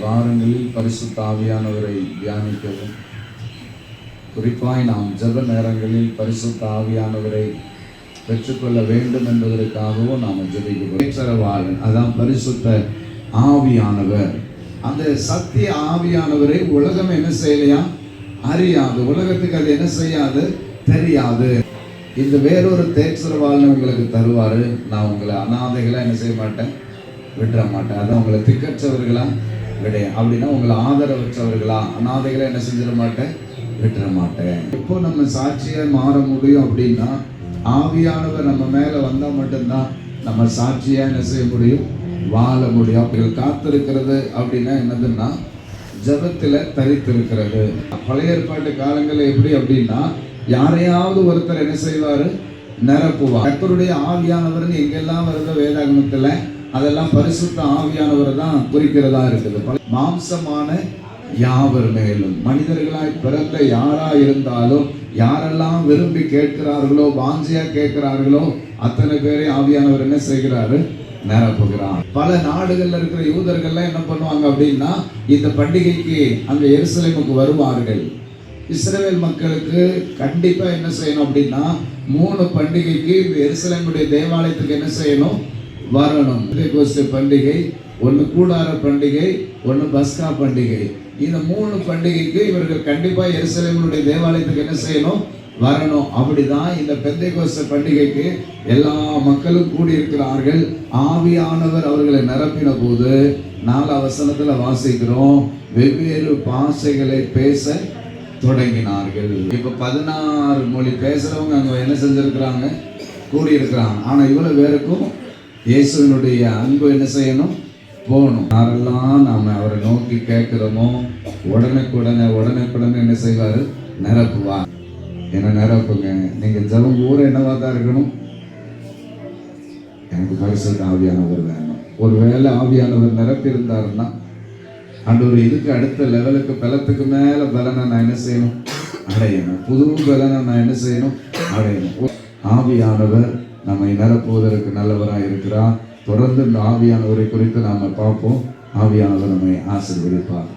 வாரங்களில் பரிசுத்த ஆவியானவரை தியானிக்கவும், குறிப்பாய் நாம் ஜெப நேரங்களில் பரிசுத்த ஆவியானவரை பெற்றுக்கொள்ள வேண்டும் என்பதற்காகவும் நாம் ஜெபிக்கிறோம். அதான் பரிசுத்த ஆவியானவர். அந்த சத்திய ஆவியானவரை உலகம் என்ன செய்யலையா? அறியாது. உலகத்துக்கு அது என்ன செய்யாது? தெரியாது. இந்த வேறொரு தேற்றரவாளன் உங்களுக்கு தருவாரு. நான் உங்களை அனாதைகளா என்ன செய்ய மாட்டேன், விட்டுற மாட்டேன். அதான் உங்களை திக்கற்றவர்களா விடைய, அப்படின்னா உங்களை ஆதரவற்றவர்களா அனாதைகளை என்ன செஞ்சிட மாட்டேன், விட்டுற மாட்டேன். எப்போ நம்ம சாட்சியா மாற முடியும் அப்படின்னா, ஆவியானவர் நம்ம மேல வந்தா மட்டும்தான் நம்ம சாட்சியா என்ன செய்ய முடியும், வாழ முடியும். அவர்கள் காத்திருக்கிறது அப்படின்னா என்னதுன்னா, ஜபத்துல தரித்திருக்கிறது. பழைய ஏற்பாட்டு காலங்களில் எப்படி அப்படின்னா, யாரையாவது ஒருத்தர் என்ன செய்வாரு, நிரப்புவார். கர்த்தருடைய ஆவியானவர்னு எங்கெல்லாம் வருத வேதாகமத்துல அதெல்லாம் பரிசுத்த ஆவியானவர் தான் குறிக்கிறதா இருக்குது. மாம்சமான யாவர் மேலும், மனிதர்களாய் பிறந்த யாரா இருந்தாலும், யாரெல்லாம் விரும்பி கேட்கிறார்களோ, வாஞ்சியா கேட்கிறார்களோ, அத்தனை பேரை ஆவியானவர் என்ன செய்கிறாரு, நிரப்புகிறார். பல நாடுகள்ல இருக்கிற யூதர்கள்லாம் என்ன பண்ணுவாங்க அப்படின்னா, இந்த பண்டிகைக்கு அங்க எருசலேமுக்கு வருவார்கள். இஸ்ரவேல் மக்களுக்கு கண்டிப்பா என்ன செய்யணும் அப்படின்னா, 3 பண்டிகைக்கு எருசலேமுடைய தேவாலயத்துக்கு என்ன செய்யணும், வரணும். பண்டிகை ஒன்று, கூடார பண்டிகை ஒன்று, பஸ்கா பண்டிகை. இந்த 3 பண்டிகைக்கு இவர்கள் கண்டிப்பா எருசலேமுடைய தேவாலயத்துக்கு என்ன செய்யணும், வரணும். அப்படிதான் இந்த பெந்தைக்கோஸ்து பண்டிகைக்கு எல்லா மக்களும் கூடியிருக்கிறார்கள். ஆவியானவர் அவர்களை நிரப்பின போது 4 வசனத்துல வாசிக்கிறோம், வெவ்வேறு பாஷைகளை பேச தொடங்கினார்கள். இப்ப 16 மொழி பேசுறவங்க அங்க என்ன செஞ்சிருக்கிறாங்க, கூடியிருக்கிறாங்க. ஆனா இவ்வளவு பேருக்கும் இயேசுவினுடைய அன்பு என்ன செய்யணும், போகணும். யாரெல்லாம் நாம அவரை நோக்கி கேட்கிறோமோ உடனுக்குடனே என்ன செய்வாரு, நிரப்புவார். என்ன நிரப்புங்க. நீங்க ஜெபம் ஊர என்னவா தான் இருக்கணும், எனக்கு பரிசுத்த ஆவியானவர் வேணும். ஒருவேளை ஆவியானவர் நிரப்பி இருந்தாருன்னா, ஒரு இதுக்கு அடுத்த லெவலுக்கு பலத்துக்கு மேல பலனை நான் என்ன செய்யணும், அடையணும். புது பலனை நான் என்ன செய்யணும், அடையணும். ஆவியானவர் நம்மை நிரப்புவதற்கு நல்லவராக இருக்கிறார். தொடர்ந்து இந்த ஆவியானவரை குறித்து நாம பார்ப்போம். ஆவியானவர் நம்மை ஆசீர்வதிப்பார்.